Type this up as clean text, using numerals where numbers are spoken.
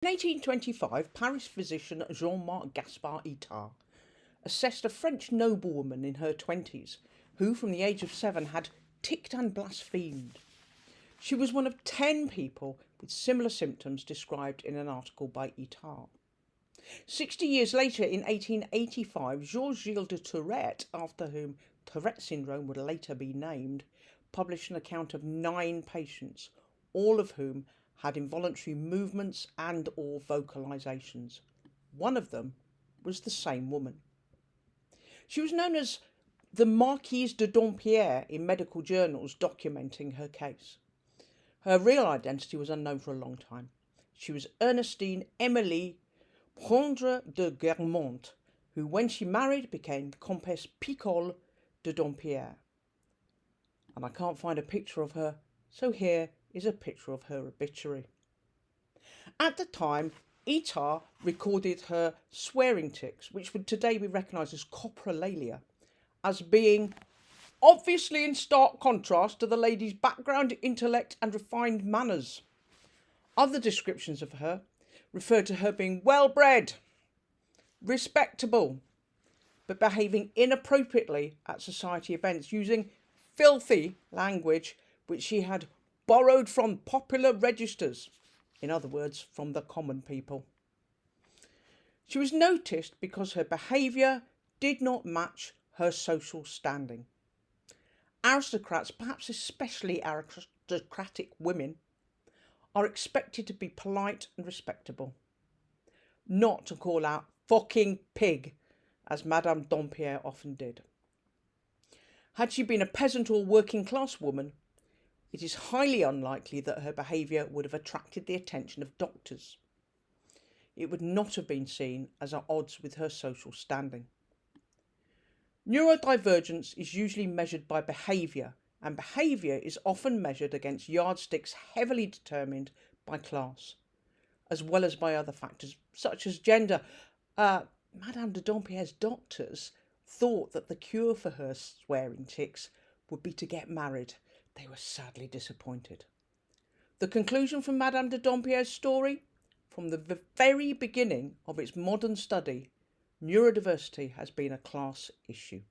In 1825, Paris physician Jean-Marc Gaspard Itard assessed a French noblewoman in her 20s who, from the age of 7, had ticked and blasphemed. She was one of 10 people with similar symptoms described in an article by Itard. 60 years later, in 1885, Georges-Gilles de Tourette, after whom Tourette syndrome would later be named, published an account of 9 patients, all of whom had involuntary movements and or vocalizations. One of them was the same woman. She was known as the Marquise de Dampierre in medical journals documenting her case. Her real identity was unknown for a long time. She was Ernestine Emilie Prendre de Guermantes, who, when she married, became Comtesse Picole de Dampierre. And I can't find a picture of her, so here is a picture of her obituary. At the time, Itard recorded her swearing tics, which would today be recognised as coprolalia, as being obviously in stark contrast to the lady's background, intellect and refined manners. Other descriptions of her referred to her being well-bred, respectable, but behaving inappropriately at society events, using filthy language which she had borrowed from popular registers, in other words, from the common people. She was noticed because her behaviour did not match her social standing. Aristocrats, perhaps especially aristocratic women, are expected to be polite and respectable, not to call out fucking pig, as Madame Dampierre often did. Had she been a peasant or working class woman, it is highly unlikely that her behaviour would have attracted the attention of doctors. It would not have been seen as at odds with her social standing. Neurodivergence is usually measured by behaviour, and behaviour is often measured against yardsticks heavily determined by class, as well as by other factors such as gender. Madame de Dampierre's doctors thought that the cure for her swearing tics would be to get married. They were sadly disappointed. The conclusion from Madame de Dampierre's story? From the very beginning of its modern study, neurodiversity has been a class issue.